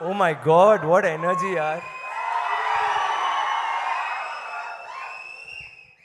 Oh my God, what energy యార్.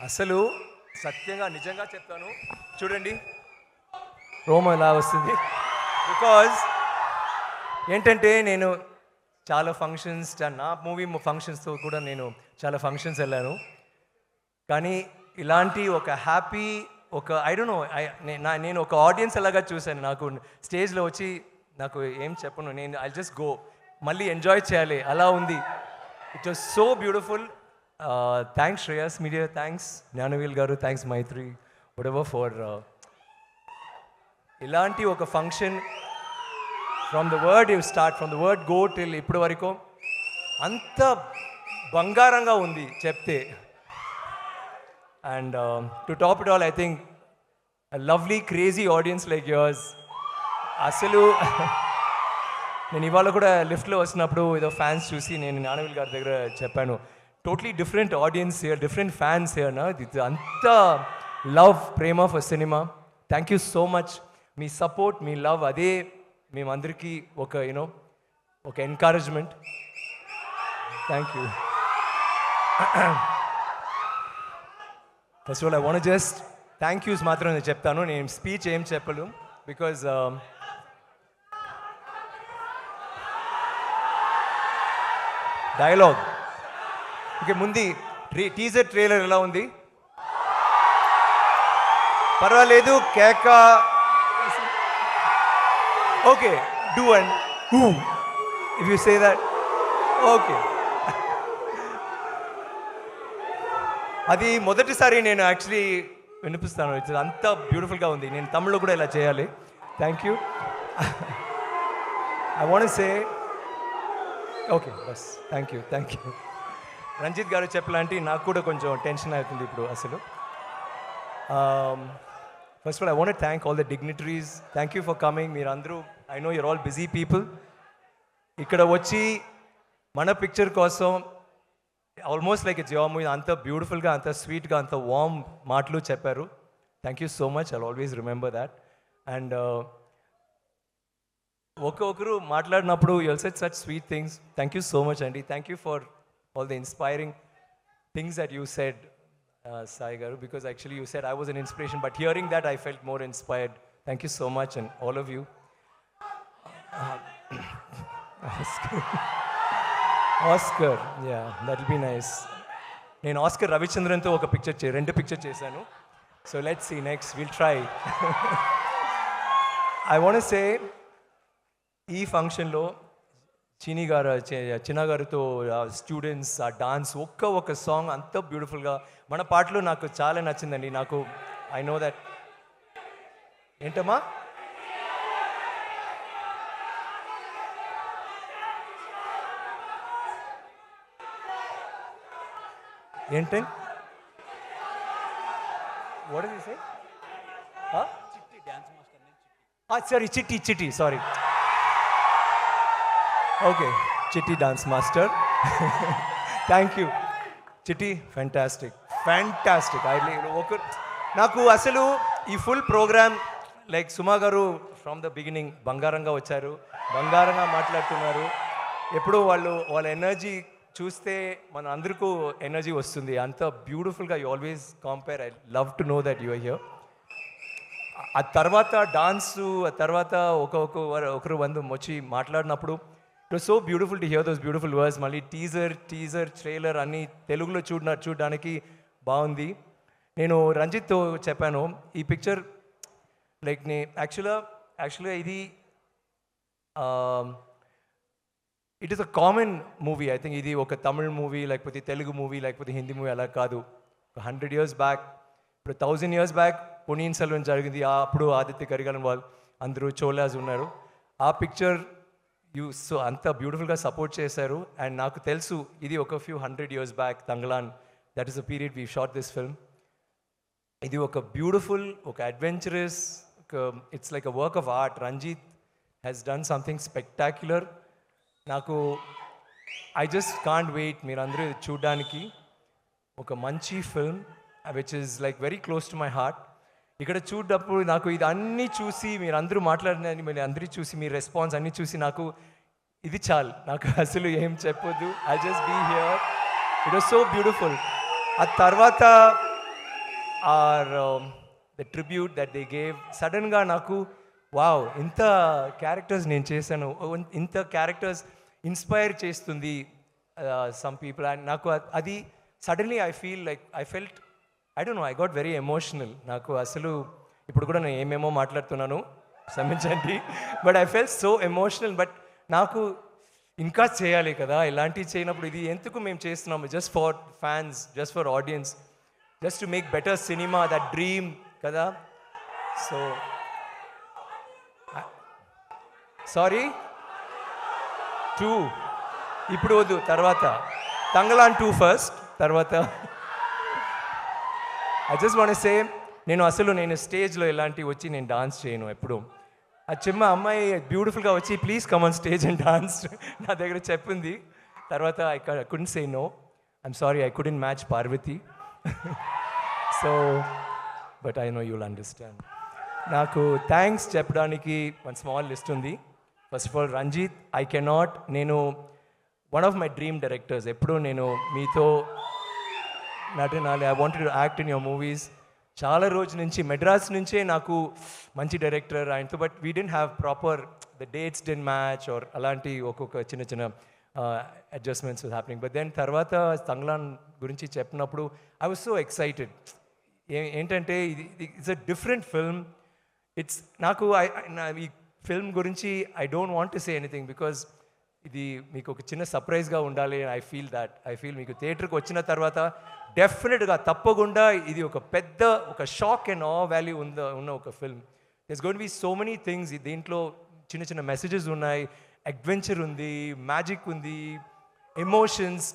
అసలు సత్యంగా నిజంగా చెప్తాను, చూడండి రోమం ఎలా వస్తుంది. బికాజ్ ఏంటంటే నేను చాలా ఫంక్షన్స్, నా మూవీ ఫంక్షన్స్తో కూడా నేను చాలా ఫంక్షన్స్ వెళ్ళాను. కానీ ఇలాంటి ఒక హ్యాపీ, ఒక ఐ డోంట్ నో, నేను ఒక ఆడియన్స్ ఎలాగా చూశాను. నాకు స్టేజ్లో వచ్చి నాకు ఏం చెప్పను, నేను ఐ జస్ట్ గో, మళ్ళీ ఎంజాయ్ చేయాలి అలా ఉంది. It was so beautiful. Thanks Shreyas media, thanks Gnanavel garu, thanks Mythri, whatever for ఇలాంటి ఒక function from the word you start, from the word go till ఇప్పటి వరకు అంత బంగారంగా ఉంది చెప్తే. And to top it all, I think lovely crazy audience like yours. అసలు నేను ఇవాళ కూడా లిఫ్ట్లో వచ్చినప్పుడు ఏదో ఫ్యాన్స్ చూసి నేను జ్ఞానవేల్ గారి దగ్గర చెప్పాను, totally different audience here, different fans here నా, ఇది అంత love, Prema for cinema. Thank you so much. Me support, me love, అదే మేమందరికీ ఒక యూనో ఒక encouragement. Thank you. First of all I want just thank use మాత్రం నేను చెప్తాను, నేను స్పీచ్ ఏం చెప్పను. బికాజ్ డైలాగ్ ఓకే, ముందు టీజర్ ట్రైలర్ ఎలా ఉంది? పర్వాలేదు, కేక okay, do and who if you say that okay. అది మొదటిసారి నేను యాక్చువల్లీ వినిపిస్తాను, అంత బ్యూటిఫుల్గా ఉంది. నేను తమిళ్లో కూడా ఇలా చేయాలి. Thank you. I want say okay బస్, thank you, thank you. Ranjith గారు చెప్పలాంటి నాకు కూడా కొంచెం టెన్షన్ అవుతుంది ఇప్పుడు అసలు. First of all I want thank all the dignitaries, thank you for coming. మీరు అందరూ, I know you're all busy people, ఇక్కడ వచ్చి మన పిక్చర్ కోసం almost like it's your movie, అంత బ్యూటిఫుల్గా, అంత స్వీట్గా, అంత వార్మ్ మాటలు చెప్పారు. Thank you so much, I always remember that. And ఒక్కొక్కరు మాట్లాడినప్పుడు you said such sweet things. Thank you so much అండి. Thank you for all the inspiring things that you said, Sai Garu, because actually you said I was an inspiration, but hearing that I felt more inspired. Thank you so much, and all of you. Oscar, yeah, that'll be nice. నేను ఆస్కర్ రవిచంద్రన్తో ఒక picture రెండు picture చేశాను. So let's see next, will try. I want say ఈ ఫంక్షన్లో చిన్న గారితో students, ఆ డాన్స్, ఒక్క సాంగ్ అంత బ్యూటిఫుల్గా, మన పాటలో నాకు చాలా నచ్చిందండి. నాకు ఐ నో దట్. ఏంటమ్మా? ఏంటి? What is it? సారీ, చిట్టి, సారీ. ఓకే, చిట్టి డాన్స్ మాస్టర్. థ్యాంక్ యూ చిట్టి, ఫ్యాంటాస్టిక్. నాకు అసలు ఈ ఫుల్ ప్రోగ్రామ్ లైక్ సుమా గారు ఫ్రమ్ ద బిగినింగ్ బంగారంగా వచ్చారు, బంగారంగా మాట్లాడుతున్నారు. ఎప్పుడు వాళ్ళ ఎనర్జీ చూస్తే మన అందరికీ ఎనర్జీ వస్తుంది, అంత బ్యూటిఫుల్గా. You always compare, I love to know that you are here. ఆ తర్వాత డాన్సు, ఆ తర్వాత ఒకరు వచ్చి మాట్లాడినప్పుడు it was so beautiful to hear those beautiful words. మళ్ళీ టీజర్ ట్రైలర్ అన్నీ తెలుగులో చూడడానికి బాగుంది. నేను రంజిత్తో చెప్పాను, ఈ పిక్చర్ లైక్ యాక్చువల్గా ఇది it is a common movie. I think ఇది ఒక తమిళ్ మూవీ, లేకపోతే తెలుగు మూవీ, లేకపోతే హిందీ మూవీ అలా కాదు. 100 years బ్యాక్, ఇప్పుడు 1000 years బ్యాక్ పొన్నియిన్ సెల్వన్ జరిగింది. అప్పుడు ఆదిత్య కరికాలన్ వాళ్ళు అందరూ చోళాస్ ఉన్నారు. ఆ పిక్చర్ సో అంత బ్యూటిఫుల్గా సపోర్ట్ చేశారు. అండ్ నాకు తెలుసు ఇది ఒక few 100 years back Thangalaan, that is the period we shot this film. ఇది ఒక బ్యూటిఫుల్, ఒక adventurous, it's like a work of art. Ranjith has done something spectacular. నాకు ఐ జస్ట్ కాంట్ వెయిట్ మీరు అందరూ ఇది చూడడానికి. ఒక మంచి film which is like very close to my heart. ఇక్కడ చూడప్పుడు నాకు ఇది అన్నీ చూసి మీరు అందరూ మాట్లాడిన మీరు అందరూ చూసి మీ రెస్పాన్స్ అన్నీ చూసి నాకు ఇది చాలు నాకు, అసలు ఏం చెప్పొద్దు. I just be here. It was so beautiful. ఆ తర్వాత or the tribute that they gave, సడన్గా నాకు వావ్, ఇంత క్యారెక్టర్స్ నేను చేశాను, ఇంత క్యారెక్టర్స్ ఇన్స్పైర్ చేస్తుంది సమ్ పీపుల్. అండ్ నాకు అది suddenly I feel like I don't know, I got very emotional. నాకు అసలు ఇప్పుడు కూడా నేను ఏమేమో మాట్లాడుతున్నాను, క్షమించండి, but I felt so emotional. But నాకు ఇంకా చేయాలి కదా, ఇలాంటివి చేయనప్పుడు ఇది ఎందుకు మేము చేస్తున్నాము, just for fans, just for audience, just to make better cinema, that dream కదా. సో సారీ 2 ఇప్పుడు వద్దు, తర్వాత తంగలాన్ 2 ఫస్ట్, తర్వాత ఐ జస్ట్ వాంట్ సే, నేను స్టేజ్లో ఇలాంటివి వచ్చి నేను డాన్స్ చేయను ఎప్పుడు. ఆ చిన్న అమ్మాయి బ్యూటిఫుల్గా వచ్చి please come on stage and dance నా దగ్గర చెప్పింది. తర్వాత I couldn't say no, I'm sorry, I couldn't match Parvathi. So but I know you'll understand. నాకు థ్యాంక్స్ చెప్పడానికి వన్ స్మాల్ లిస్ట్ ఉంది. ఫస్ట్ ఆఫ్ ఆల్ రంజిత్, నేను one of my dream directors. ఎప్పుడు నేను మీతో నటనాలి, I wanted to act in your movies. చాలా రోజు నుంచి మెడ్రాస్ నుంచే నాకు మంచి డైరెక్టర్ ఆయనతో, but we didn't have proper the dates didn't match or అలాంటి ఒక్కొక్క చిన్న చిన్న అడ్జస్ట్మెంట్స్ హ్యాపెనింగ్. బట్ దెన్ తర్వాత తంగ్లాన్ గురించి చెప్పినప్పుడు ఐ వాజ్ సో ఎక్సైటెడ్. ఏంటంటే ఇది ఇట్స్ అ డిఫరెంట్ ఫిల్మ్. నాకు ఈ ఫిల్మ్ గురించి I don't want to say anything because ఇది మీకు ఒక చిన్న సర్ప్రైజ్గా ఉండాలి. ఐ ఫీల్ మీకు థియేటర్కి వచ్చిన తర్వాత డెఫినెట్గా తప్పకుండా ఇది ఒక పెద్ద ఒక షాక్ అండ్ ఆ వాల్యూ ఉన్న ఒక film. There's going to be so many things. దీంట్లో చిన్న చిన్న మెసేజెస్ ఉన్నాయి, అడ్వెంచర్ ఉంది, మ్యాజిక్ ఉంది, emotions,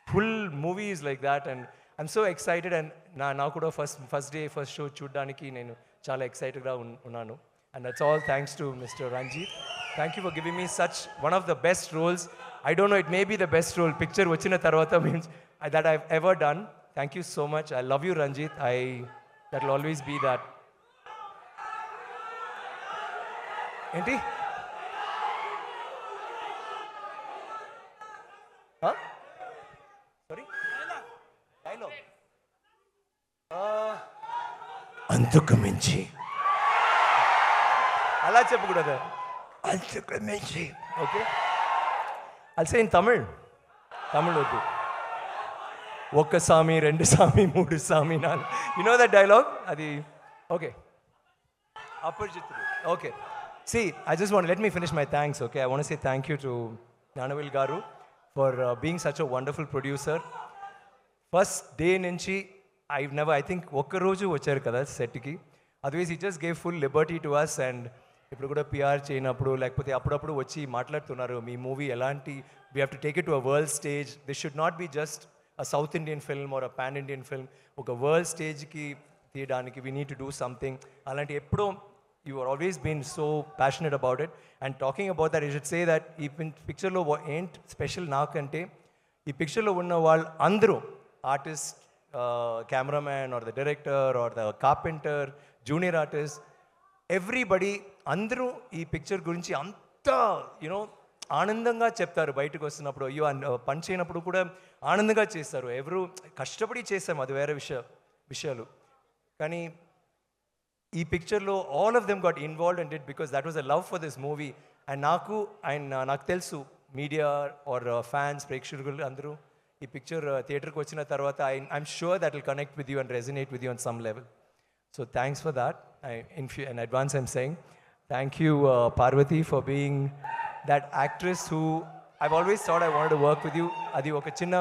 full movies like that. And I'm so excited. And నాకు కూడా ఫస్ట్ షో చూడడానికి నేను చాలా ఎక్సైటెడ్గా ఉన్నాను. And that's all thanks to Mr. Ranjit. Thank you for giving me such one of the best roles. I don't know, it may be the best role picture vachina tarvata means that I've ever done. Thank you so much. I love you, Ranjit. That will always be that. Enti? Huh? Sorry? Dialogue. అంతకు మించి అలా చెప్పకూడదు, అంతకు మించి. Okay, I'll say in Tamil వద్దు. ఒక్క సామి, రెండు సామి, మూడు సామి, నాలుగు, you know that dialogue? అది okay, Aparichitudu. Okay, see, I just want to let me finish my thanks. Okay, I want to say thank you to Nanavil garu for being such a wonderful producer. First day నుంచి I think ఒక్క రోజు వచ్చారు కదా సెట్కి. Otherwise he just gave full liberty to us. And ఇప్పుడు కూడా PR చేయనప్పుడు లేకపోతే అప్పుడప్పుడు వచ్చి మాట్లాడుతున్నారు, మీ మూవీ ఎలాంటి, we have to take it to a world stage. This should not be just a south Indian film or a pan Indian film. ఒక వరల్డ్ స్టేజ్కి తీయడానికి we need to do something. అలాంటి ఎప్పుడో you are always been so passionate about it. And talking about that, you should say that ఈ పిక్చర్లో ఏంటి special నాకంటే, ఈ పిక్చర్లో ఉన్న వాళ్ళు అందరూ artist, cameraman or the director or the carpenter, junior artist, everybody, అందరూ ఈ పిక్చర్ గురించి అంత యూనో ఆనందంగా చెప్తారు. బయటకు వస్తున్నప్పుడు అయ్యో పని చేయనప్పుడు కూడా ఆనందంగా చేస్తారు. ఎవరు కష్టపడి చేస్తాం, అది వేరే విషయాలు. కానీ ఈ పిక్చర్లో all of them got involved in it because that was a love for this movie. And నాకు తెలుసు మీడియా ఆర్ ఫ్యాన్స్, ప్రేక్షకులు అందరూ ఈ పిక్చర్ థియేటర్కి వచ్చిన తర్వాత I'm sure that will connect with you and resonate with you on some level. So thanks for that. In advance I'm saying thank you Parvati for being that actress who I've always thought I wanted to work with you. Adi oka chinna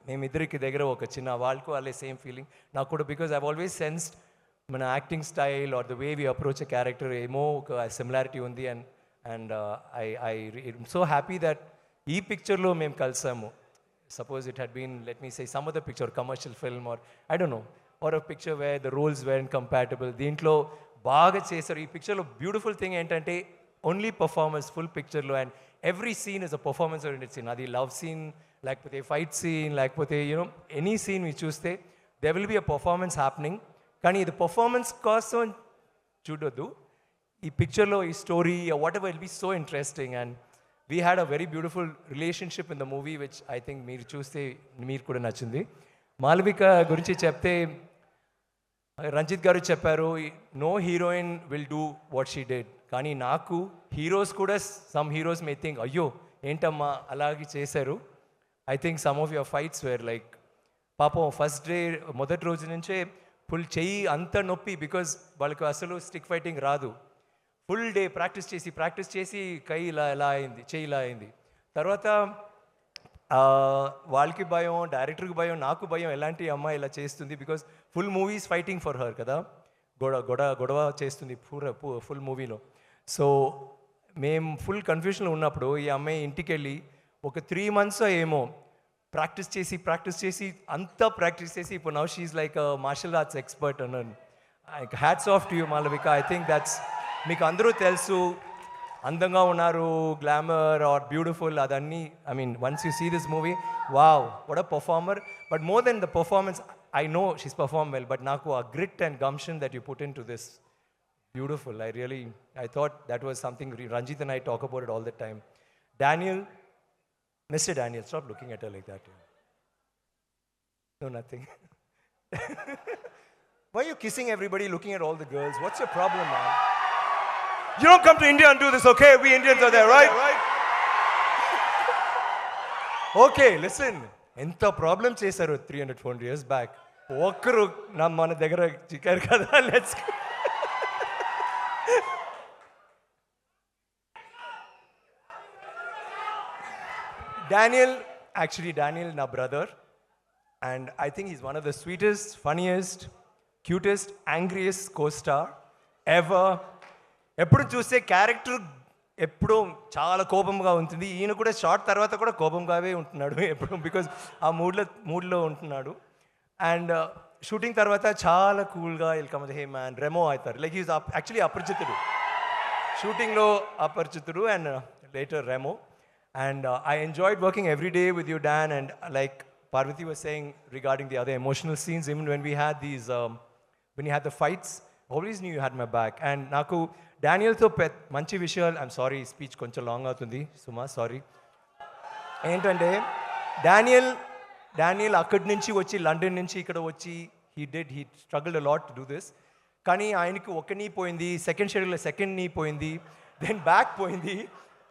memiddriki degara oka chinna valku alle same feeling నాకు కూడా, because I've always sensed మన acting style or the way we approach a character ఏమో ఒక similarity ఉంది. And I'm so happy that ఈ పిక్చర్లో మేము కలిసాము. Suppose it had been, let me say, some other picture, commercial film or I don't know, or a picture where the roles weren't compatible. దీంట్లో బాగా చేశారు. ఈ పిక్చర్లో బ్యూటిఫుల్ థింగ్ ఏంటంటే ఓన్లీ పర్ఫార్మెన్స్ ఫుల్ పిక్చర్లో. And every scene is a performance oriented scene. అది love scene లేకపోతే fight scene లేకపోతే యూనో ఎనీ సీన్ మీరు చూస్తే they will be a performance happening. కానీ ఇది పర్ఫార్మెన్స్ కోసం చూడొద్దు. ఈ పిక్చర్లో ఈ story whatever will be so interesting. And we had a very beautiful relationship in the movie which I think మీరు చూస్తే మీరు కూడా నచ్చింది. మాలవిక గురించి చెప్తే రంజిత్ గారు చెప్పారు, no heroine will do what she did. కానీ నాకు హీరోస్ కూడా సమ్ హీరోస్ మే థింక్ అయ్యో ఏంటమ్మా అలాగే చేశారు. I think some of your fights were like పాపం ఫస్ట్ డే మొదటి రోజు నుంచే ఫుల్ చెయ్యి అంత నొప్పి, బికాజ్ వాళ్ళకి అసలు స్టిక్ ఫైటింగ్ రాదు. ఫుల్ డే ప్రాక్టీస్ చేసి కై ఇలా అయింది, చెయ్యి ఇలా అయింది. తర్వాత వాళ్ళకి భయం, డైరెక్టర్కి భయం, నాకు భయం ఎలాంటి అమ్మాయి ఇలా చేస్తుంది, because full movies fighting for her కదా, గొడవ చేస్తుంది ఫుల్ మూవీలో. సో మేము ఫుల్ కన్ఫ్యూషన్లో ఉన్నప్పుడు ఈ అమ్మాయి ఇంటికి వెళ్ళి ఒక 3 months ఏమో ప్రాక్టీస్ చేసి అంతా ప్రాక్టీస్ చేసి ఇప్పుడు now she's like martial arts expert అన్నాను. Hats off to you Malavika. I think that's, మీకు అందరూ తెలుసు అందంగా ఉన్నారు, గ్లామర్ ఆర్ బ్యూటిఫుల్ అదన్నీ. I mean once you see this movie, wow what a performer. But more than the performance, I know she's performed well, but naku a grit and gumption that you put into this, beautiful. I thought that was something Ranjit and I talk about it all the time. Daniel, Mr. Daniel, stop looking at her like that. No, nothing. Why are you kissing everybody, looking at all the girls? What's your problem, man? You don't come to India and do this, okay? We Indians are there, right? Okay, listen. ఎంత problem చేశారు 300-400 years back. ఒక్కరు మన దగ్గర చిక్కారు కదా. Let's Daniel నా brother, and I think is one of the sweetest, funniest, cutest, యాంగ్రియస్ట్ co-star ever. ఎప్పుడు చూస్తే character ఎప్పుడూ చాలా కోపంగా ఉంటుంది. ఈయన కూడా షార్ట్ తర్వాత కూడా కోపంగానే ఉంటున్నాడు ఎప్పుడు, బికాజ్ ఆ మూడ్లో ఉంటున్నాడు. అండ్ షూటింగ్ తర్వాత చాలా కూల్గా వెల్కమ్ హే మ్యాన్ రెమో అవుతారు. లైక్ ఈజ్ యాక్చువల్లీ అపరిచితుడు, షూటింగ్లో Aparichitudu and later Remo. And I enjoyed working every day with you Dan. And like Parvati was saying regarding the other emotional scenes, even when we had these, when you had the fights, always knew you had my back. And naku డానియల్తో మంచి విషయాలు, I'm sorry speech కొంచెం long అవుతుంది సుమా, sorry. ఏంటంటే Daniel అక్కడి నుంచి వచ్చి London నుంచి ఇక్కడ వచ్చి he struggled a lot to do this. కానీ ఆయనకి ఒక నీ పోయింది, సెకండ్ షెడ్యూల్లో సెకండ్ నీ పోయింది, దెన్ బ్యాక్ పోయింది.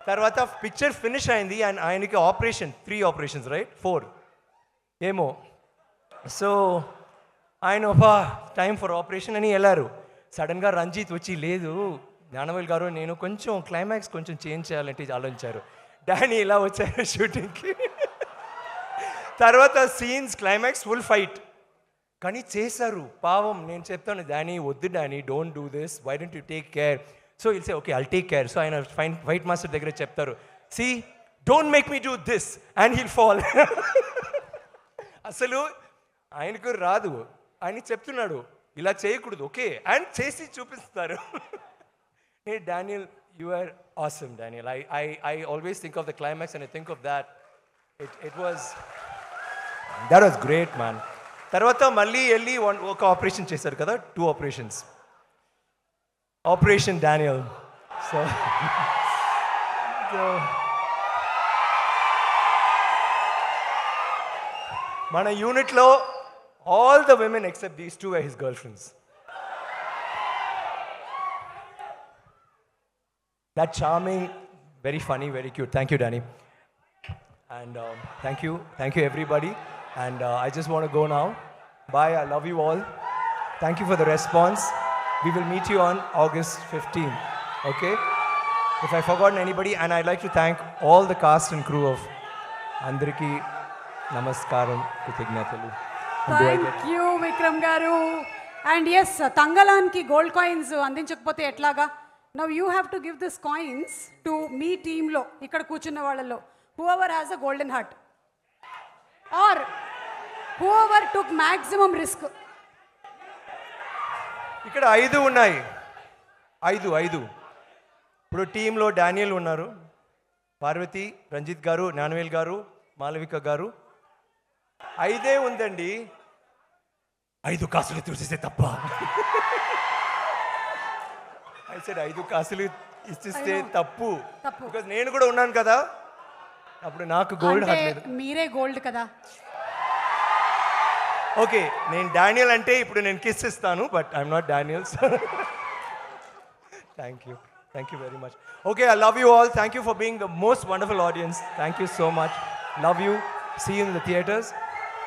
తర్వాత పిక్చర్ ఫినిష్ అయింది అండ్ ఆయనకి 3 operations రైట్ 4 ఏమో. సో ఆయన టైం ఫర్ ఆపరేషన్ అని వెళ్ళారు. సడన్గా రంజిత్ వచ్చి లేదు జ్ఞానవేల్ గారు నేను కొంచెం క్లైమాక్స్ కొంచెం చేంజ్ చేయాలంటే ఆలోచించారు. డానీ ఇలా వచ్చారు షూటింగ్కి. తర్వాత సీన్స్ క్లైమాక్స్ ఫుల్ ఫైట్ కానీ చేశారు పావం. నేను చెప్తాను డానీ వద్దు Danny don't do this, why don't you take care. So will say okay I'll take care. సో ఆయన ఫైట్ మాస్టర్ దగ్గర చెప్తారు, see don't make me do this and he'll fall. అసలు ఆయనకు రాదు, ఆయన చెప్తున్నాడు ఇలా చేయకూడదు ఓకే అండ్ చేసి చూపిస్తారు. Hey Daniel, you are awesome, Daniel. I always think of the climax and I think of that. It was great, man. తర్వాత మళ్ళీ వెళ్ళి ఒక ఆపరేషన్ చేశారు కదా, 2 operations. Operation Daniel. సో మన యూనిట్లో all the women except these 2 were his girlfriends. That charming, very funny, very cute. Thank you, Danny. And thank you everybody. And I just want to go now. Bye, I love you all. Thank you for the response. We will meet you on August 15th, okay? If I forgotten anybody, and I'd like to thank all the cast and crew of Andariki Namaskaram Krithignatalu. Thank you, Vikram Garu. And yes, Tangalanki gold coins andinchakapothe etlaga. Now you have to give these coins to me team lo ikkada కూర్చున్న వాళ్ళలో whoever has a golden heart or whoever took maximum risk. ఇక్కడ 5 ఉన్నాయి, 5 ఇప్పుడు టీంలో Daniel ఉన్నారు, పార్వతి, రంజిత్ గారు, జ్ఞానవేల్ గారు, మాలవిక గారు. 5 ఉందండి, 5 కాసులు చూసేస్తే తప్ప. I said 5 కాసులు ఇస్తే తప్పు తప్పు. బికాజ్ నేను కూడా ఉన్నాను కదా అప్పుడు నాకు గోల్డ్ అంటే హార్ట్ లేదు మీరే గోల్డ్ కదా. ఓకే నేను డానియల్ అంటే ఇప్పుడు నేను కిస్ ఇస్తాను but I'm not Daniel thank you very much okay I love you all thank you for being the most wonderful audience thank you so much love you see you in the theatres